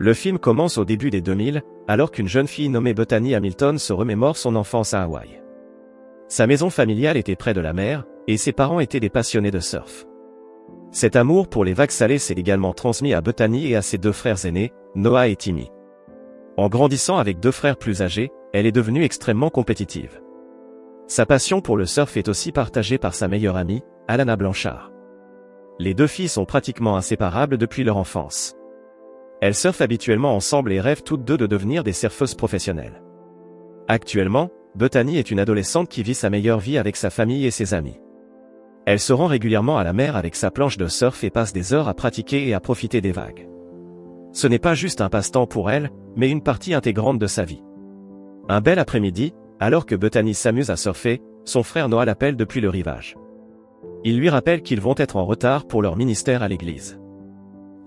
Le film commence au début des 2000, alors qu'une jeune fille nommée Bethany Hamilton se remémore son enfance à Hawaï. Sa maison familiale était près de la mer, et ses parents étaient des passionnés de surf. Cet amour pour les vagues salées s'est également transmis à Bethany et à ses deux frères aînés, Noah et Timmy. En grandissant avec deux frères plus âgés, elle est devenue extrêmement compétitive. Sa passion pour le surf est aussi partagée par sa meilleure amie, Alana Blanchard. Les deux filles sont pratiquement inséparables depuis leur enfance. Elles surfent habituellement ensemble et rêvent toutes deux de devenir des surfeuses professionnelles. Actuellement, Bethany est une adolescente qui vit sa meilleure vie avec sa famille et ses amis. Elle se rend régulièrement à la mer avec sa planche de surf et passe des heures à pratiquer et à profiter des vagues. Ce n'est pas juste un passe-temps pour elle, mais une partie intégrante de sa vie. Un bel après-midi, alors que Bethany s'amuse à surfer, son frère Noah l'appelle depuis le rivage. Il lui rappelle qu'ils vont être en retard pour leur ministère à l'église.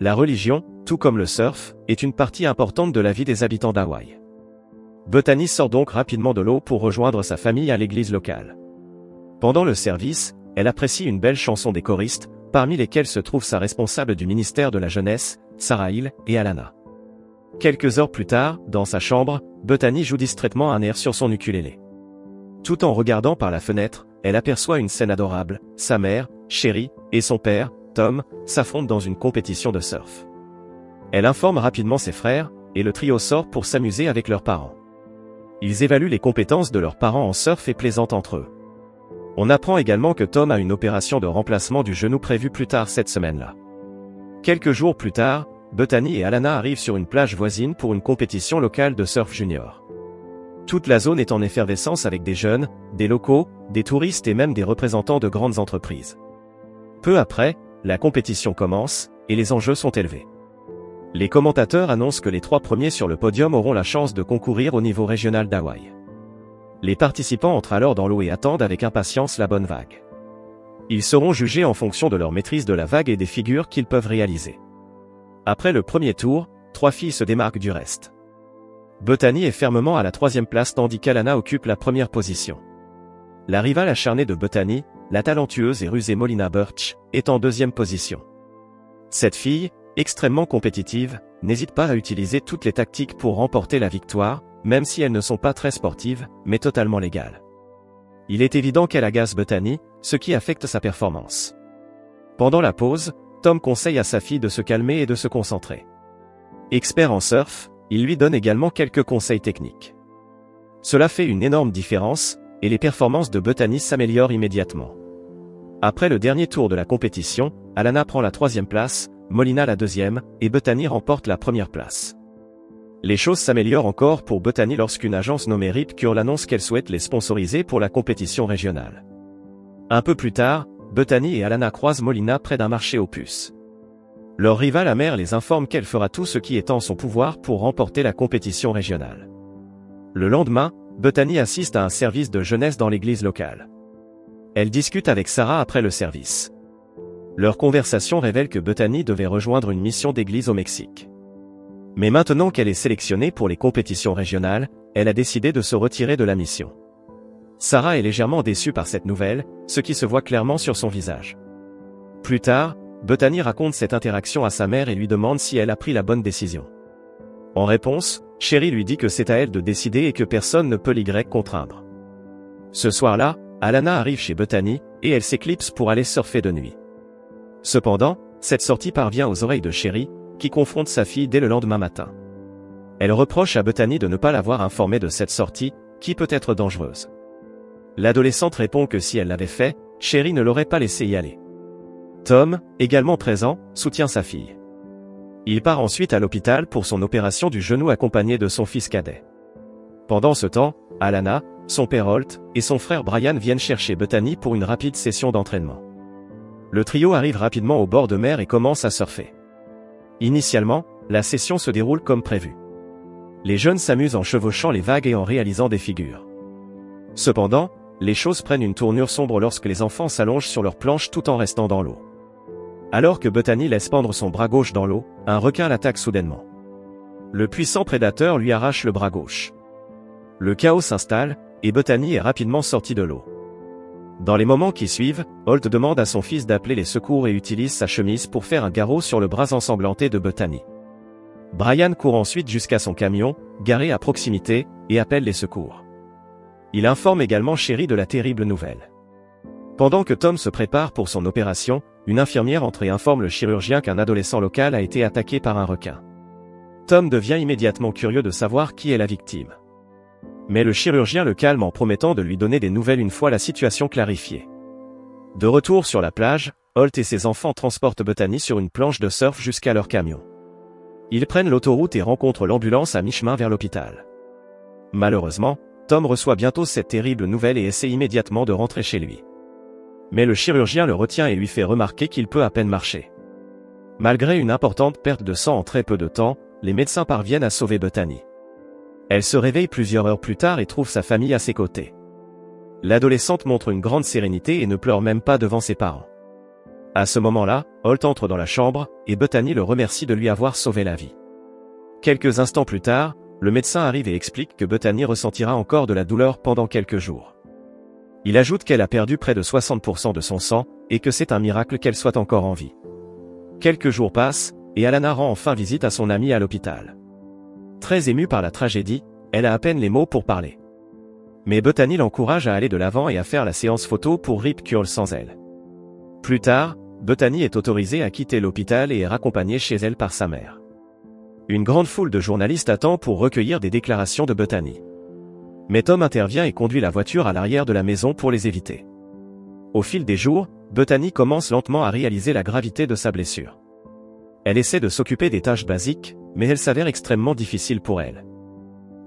La religion, tout comme le surf, est une partie importante de la vie des habitants d'Hawaï. Bethany sort donc rapidement de l'eau pour rejoindre sa famille à l'église locale. Pendant le service, elle apprécie une belle chanson des choristes, parmi lesquels se trouve sa responsable du ministère de la jeunesse, Sarah Hill, et Alana. Quelques heures plus tard, dans sa chambre, Bethany joue distraitement un air sur son ukulélé. Tout en regardant par la fenêtre, elle aperçoit une scène adorable, sa mère, Sherry, et son père, Tom, s'affrontent dans une compétition de surf. Elle informe rapidement ses frères, et le trio sort pour s'amuser avec leurs parents. Ils évaluent les compétences de leurs parents en surf et plaisantent entre eux. On apprend également que Tom a une opération de remplacement du genou prévue plus tard cette semaine-là. Quelques jours plus tard, Bethany et Alana arrivent sur une plage voisine pour une compétition locale de surf junior. Toute la zone est en effervescence avec des jeunes, des locaux, des touristes et même des représentants de grandes entreprises. Peu après, la compétition commence, et les enjeux sont élevés. Les commentateurs annoncent que les 3 premiers sur le podium auront la chance de concourir au niveau régional d'Hawaï. Les participants entrent alors dans l'eau et attendent avec impatience la bonne vague. Ils seront jugés en fonction de leur maîtrise de la vague et des figures qu'ils peuvent réaliser. Après le premier tour, 3 filles se démarquent du reste. Bethany est fermement à la 3e place tandis qu'Alana occupe la 1re position. La rivale acharnée de Bethany, la talentueuse et rusée Molina Birch, est en 2e position. Cette fille, extrêmement compétitive, n'hésite pas à utiliser toutes les tactiques pour remporter la victoire, même si elles ne sont pas très sportives, mais totalement légales. Il est évident qu'elle agace Bethany, ce qui affecte sa performance. Pendant la pause, Tom conseille à sa fille de se calmer et de se concentrer. Expert en surf, il lui donne également quelques conseils techniques. Cela fait une énorme différence, et les performances de Bethany s'améliorent immédiatement. Après le dernier tour de la compétition, Alana prend la 3e place, Molina la 2e, et Bethany remporte la 1re place. Les choses s'améliorent encore pour Bethany lorsqu'une agence nommée Rip Curl annonce qu'elle souhaite les sponsoriser pour la compétition régionale. Un peu plus tard, Bethany et Alana croisent Molina près d'un marché aux puces. Leur rivale amère les informe qu'elle fera tout ce qui est en son pouvoir pour remporter la compétition régionale. Le lendemain, Bethany assiste à un service de jeunesse dans l'église locale. Elle discute avec Sarah après le service. Leur conversation révèle que Bethany devait rejoindre une mission d'église au Mexique. Mais maintenant qu'elle est sélectionnée pour les compétitions régionales, elle a décidé de se retirer de la mission. Sarah est légèrement déçue par cette nouvelle, ce qui se voit clairement sur son visage. Plus tard, Bethany raconte cette interaction à sa mère et lui demande si elle a pris la bonne décision. En réponse, Sherry lui dit que c'est à elle de décider et que personne ne peut l'y contraindre. Ce soir-là, Alana arrive chez Bethany, et elle s'éclipse pour aller surfer de nuit. Cependant, cette sortie parvient aux oreilles de Sherry, qui confronte sa fille dès le lendemain matin. Elle reproche à Bethany de ne pas l'avoir informée de cette sortie, qui peut être dangereuse. L'adolescente répond que si elle l'avait fait, Sherry ne l'aurait pas laissé y aller. Tom, également présent, soutient sa fille. Il part ensuite à l'hôpital pour son opération du genou accompagné de son fils cadet. Pendant ce temps, Alana, son père Holt, et son frère Brian viennent chercher Bethany pour une rapide session d'entraînement. Le trio arrive rapidement au bord de mer et commence à surfer. Initialement, la session se déroule comme prévu. Les jeunes s'amusent en chevauchant les vagues et en réalisant des figures. Cependant, les choses prennent une tournure sombre lorsque les enfants s'allongent sur leurs planches tout en restant dans l'eau. Alors que Bethany laisse pendre son bras gauche dans l'eau, un requin l'attaque soudainement. Le puissant prédateur lui arrache le bras gauche. Le chaos s'installe, et Bethany est rapidement sortie de l'eau. Dans les moments qui suivent, Holt demande à son fils d'appeler les secours et utilise sa chemise pour faire un garrot sur le bras ensanglanté de Bethany. Brian court ensuite jusqu'à son camion, garé à proximité, et appelle les secours. Il informe également Sherry de la terrible nouvelle. Pendant que Tom se prépare pour son opération, une infirmière entre et informe le chirurgien qu'un adolescent local a été attaqué par un requin. Tom devient immédiatement curieux de savoir qui est la victime. Mais le chirurgien le calme en promettant de lui donner des nouvelles une fois la situation clarifiée. De retour sur la plage, Holt et ses enfants transportent Bethany sur une planche de surf jusqu'à leur camion. Ils prennent l'autoroute et rencontrent l'ambulance à mi-chemin vers l'hôpital. Malheureusement, Tom reçoit bientôt cette terrible nouvelle et essaie immédiatement de rentrer chez lui. Mais le chirurgien le retient et lui fait remarquer qu'il peut à peine marcher. Malgré une importante perte de sang en très peu de temps, les médecins parviennent à sauver Bethany. Elle se réveille plusieurs heures plus tard et trouve sa famille à ses côtés. L'adolescente montre une grande sérénité et ne pleure même pas devant ses parents. À ce moment-là, Holt entre dans la chambre, et Bethany le remercie de lui avoir sauvé la vie. Quelques instants plus tard, le médecin arrive et explique que Bethany ressentira encore de la douleur pendant quelques jours. Il ajoute qu'elle a perdu près de 60% de son sang, et que c'est un miracle qu'elle soit encore en vie. Quelques jours passent, et Alana rend enfin visite à son amie à l'hôpital. Très émue par la tragédie, elle a à peine les mots pour parler. Mais Bethany l'encourage à aller de l'avant et à faire la séance photo pour Rip Curl sans elle. Plus tard, Bethany est autorisée à quitter l'hôpital et est raccompagnée chez elle par sa mère. Une grande foule de journalistes attend pour recueillir des déclarations de Bethany. Mais Tom intervient et conduit la voiture à l'arrière de la maison pour les éviter. Au fil des jours, Bethany commence lentement à réaliser la gravité de sa blessure. Elle essaie de s'occuper des tâches basiques, mais elle s'avère extrêmement difficile pour elle.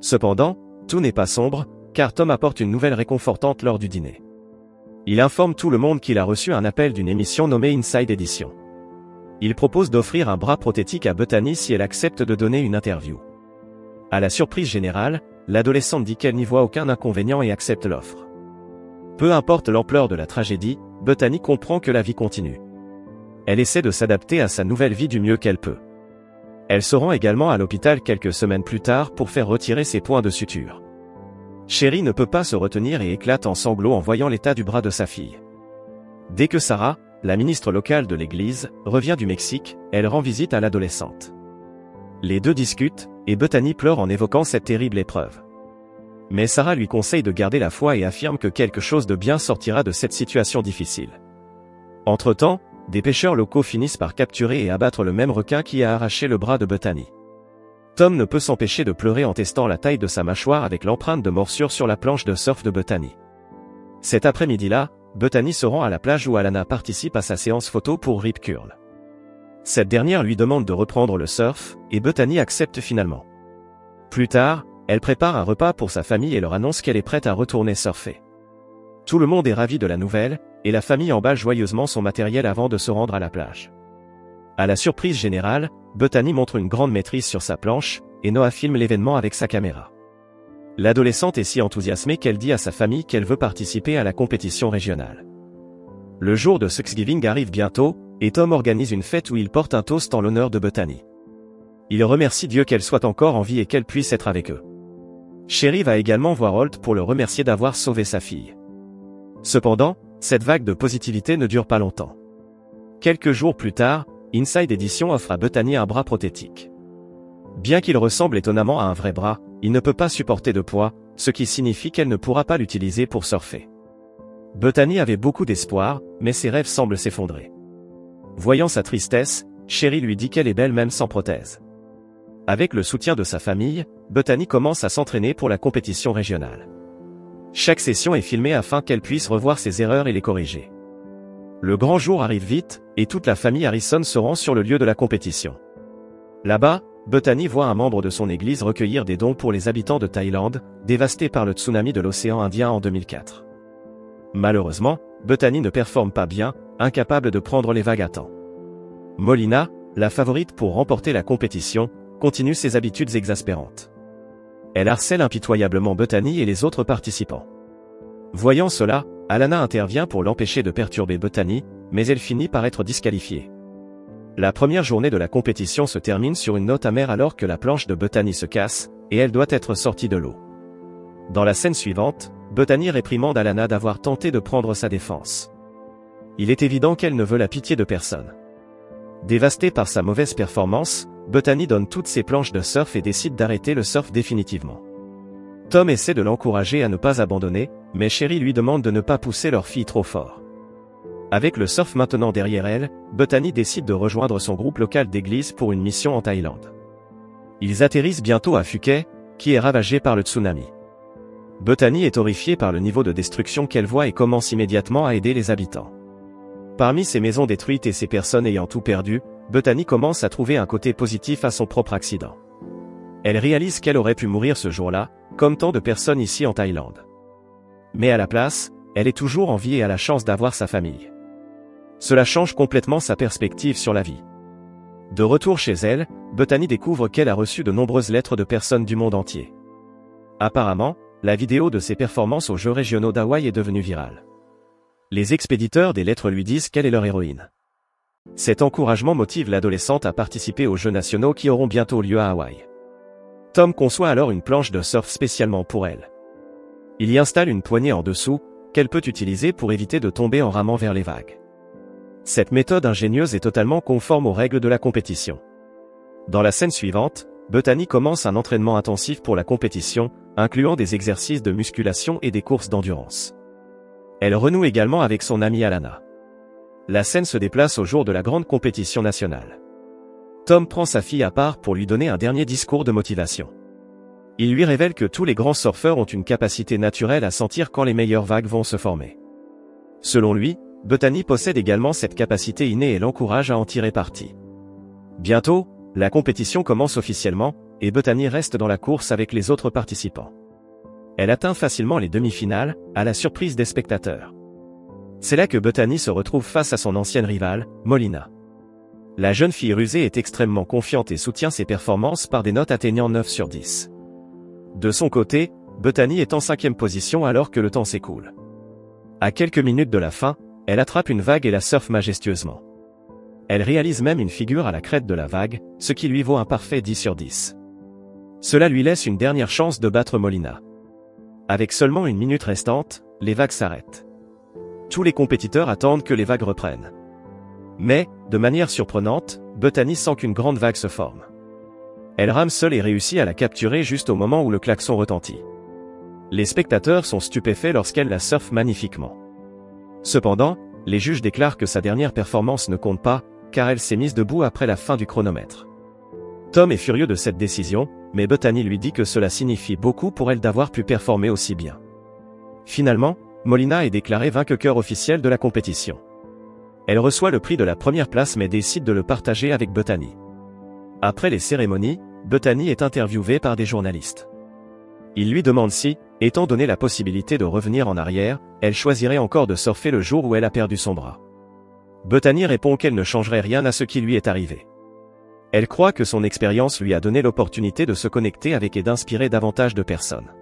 Cependant, tout n'est pas sombre, car Tom apporte une nouvelle réconfortante lors du dîner. Il informe tout le monde qu'il a reçu un appel d'une émission nommée Inside Edition. Il propose d'offrir un bras prothétique à Bethany si elle accepte de donner une interview. À la surprise générale, l'adolescente dit qu'elle n'y voit aucun inconvénient et accepte l'offre. Peu importe l'ampleur de la tragédie, Bethany comprend que la vie continue. Elle essaie de s'adapter à sa nouvelle vie du mieux qu'elle peut. Elle se rend également à l'hôpital quelques semaines plus tard pour faire retirer ses points de suture. Sherry ne peut pas se retenir et éclate en sanglots en voyant l'état du bras de sa fille. Dès que Sarah, la ministre locale de l'église, revient du Mexique, elle rend visite à l'adolescente. Les deux discutent, et Bethany pleure en évoquant cette terrible épreuve. Mais Sarah lui conseille de garder la foi et affirme que quelque chose de bien sortira de cette situation difficile. Entre-temps, des pêcheurs locaux finissent par capturer et abattre le même requin qui a arraché le bras de Bethany. Tom ne peut s'empêcher de pleurer en testant la taille de sa mâchoire avec l'empreinte de morsure sur la planche de surf de Bethany. Cet après-midi-là, Bethany se rend à la plage où Alana participe à sa séance photo pour Rip Curl. Cette dernière lui demande de reprendre le surf, et Bethany accepte finalement. Plus tard, elle prépare un repas pour sa famille et leur annonce qu'elle est prête à retourner surfer. Tout le monde est ravi de la nouvelle, et la famille emballe joyeusement son matériel avant de se rendre à la plage. À la surprise générale, Bethany montre une grande maîtrise sur sa planche, et Noah filme l'événement avec sa caméra. L'adolescente est si enthousiasmée qu'elle dit à sa famille qu'elle veut participer à la compétition régionale. Le jour de Thanksgiving arrive bientôt, et Tom organise une fête où il porte un toast en l'honneur de Bethany. Il remercie Dieu qu'elle soit encore en vie et qu'elle puisse être avec eux. Sherry va également voir Holt pour le remercier d'avoir sauvé sa fille. Cependant, cette vague de positivité ne dure pas longtemps. Quelques jours plus tard, Inside Edition offre à Bethany un bras prothétique. Bien qu'il ressemble étonnamment à un vrai bras, il ne peut pas supporter de poids, ce qui signifie qu'elle ne pourra pas l'utiliser pour surfer. Bethany avait beaucoup d'espoir, mais ses rêves semblent s'effondrer. Voyant sa tristesse, Sherry lui dit qu'elle est belle même sans prothèse. Avec le soutien de sa famille, Bethany commence à s'entraîner pour la compétition régionale. Chaque session est filmée afin qu'elle puisse revoir ses erreurs et les corriger. Le grand jour arrive vite, et toute la famille Harrison se rend sur le lieu de la compétition. Là-bas, Bethany voit un membre de son église recueillir des dons pour les habitants de Thaïlande, dévastés par le tsunami de l'océan Indien en 2004. Malheureusement, Bethany ne performe pas bien, incapable de prendre les vagues à temps. Molina, la favorite pour remporter la compétition, continue ses habitudes exaspérantes. Elle harcèle impitoyablement Bethany et les autres participants. Voyant cela, Alana intervient pour l'empêcher de perturber Bethany, mais elle finit par être disqualifiée. La première journée de la compétition se termine sur une note amère alors que la planche de Bethany se casse, et elle doit être sortie de l'eau. Dans la scène suivante, Bethany réprimande Alana d'avoir tenté de prendre sa défense. Il est évident qu'elle ne veut la pitié de personne. Dévastée par sa mauvaise performance, Bethany donne toutes ses planches de surf et décide d'arrêter le surf définitivement. Tom essaie de l'encourager à ne pas abandonner, mais Sherry lui demande de ne pas pousser leur fille trop fort. Avec le surf maintenant derrière elle, Bethany décide de rejoindre son groupe local d'église pour une mission en Thaïlande. Ils atterrissent bientôt à Phuket, qui est ravagé par le tsunami. Bethany est horrifiée par le niveau de destruction qu'elle voit et commence immédiatement à aider les habitants. Parmi ces maisons détruites et ces personnes ayant tout perdu, Bethany commence à trouver un côté positif à son propre accident. Elle réalise qu'elle aurait pu mourir ce jour-là, comme tant de personnes ici en Thaïlande. Mais à la place, elle est toujours en vie et a la chance d'avoir sa famille. Cela change complètement sa perspective sur la vie. De retour chez elle, Bethany découvre qu'elle a reçu de nombreuses lettres de personnes du monde entier. Apparemment, la vidéo de ses performances aux Jeux régionaux d'Hawaï est devenue virale. Les expéditeurs des lettres lui disent qu'elle est leur héroïne. Cet encouragement motive l'adolescente à participer aux Jeux nationaux qui auront bientôt lieu à Hawaï. Tom conçoit alors une planche de surf spécialement pour elle. Il y installe une poignée en dessous, qu'elle peut utiliser pour éviter de tomber en ramant vers les vagues. Cette méthode ingénieuse est totalement conforme aux règles de la compétition. Dans la scène suivante, Bethany commence un entraînement intensif pour la compétition, incluant des exercices de musculation et des courses d'endurance. Elle renoue également avec son amie Alana. La scène se déplace au jour de la grande compétition nationale. Tom prend sa fille à part pour lui donner un dernier discours de motivation. Il lui révèle que tous les grands surfeurs ont une capacité naturelle à sentir quand les meilleures vagues vont se former. Selon lui, Bethany possède également cette capacité innée et l'encourage à en tirer parti. Bientôt, la compétition commence officiellement, et Bethany reste dans la course avec les autres participants. Elle atteint facilement les demi-finales, à la surprise des spectateurs. C'est là que Bethany se retrouve face à son ancienne rivale, Molina. La jeune fille rusée est extrêmement confiante et soutient ses performances par des notes atteignant 9 sur 10. De son côté, Bethany est en 5e position alors que le temps s'écoule. À quelques minutes de la fin, elle attrape une vague et la surfe majestueusement. Elle réalise même une figure à la crête de la vague, ce qui lui vaut un parfait 10 sur 10. Cela lui laisse une dernière chance de battre Molina. Avec seulement une minute restante, les vagues s'arrêtent. Tous les compétiteurs attendent que les vagues reprennent. Mais, de manière surprenante, Bethany sent qu'une grande vague se forme. Elle rame seule et réussit à la capturer juste au moment où le klaxon retentit. Les spectateurs sont stupéfaits lorsqu'elle la surfe magnifiquement. Cependant, les juges déclarent que sa dernière performance ne compte pas, car elle s'est mise debout après la fin du chronomètre. Tom est furieux de cette décision, mais Bethany lui dit que cela signifie beaucoup pour elle d'avoir pu performer aussi bien. Finalement, Molina est déclarée vainqueur officielle de la compétition. Elle reçoit le prix de la première place mais décide de le partager avec Bethany. Après les cérémonies, Bethany est interviewée par des journalistes. Il lui demande si, étant donné la possibilité de revenir en arrière, elle choisirait encore de surfer le jour où elle a perdu son bras. Bethany répond qu'elle ne changerait rien à ce qui lui est arrivé. Elle croit que son expérience lui a donné l'opportunité de se connecter avec et d'inspirer davantage de personnes.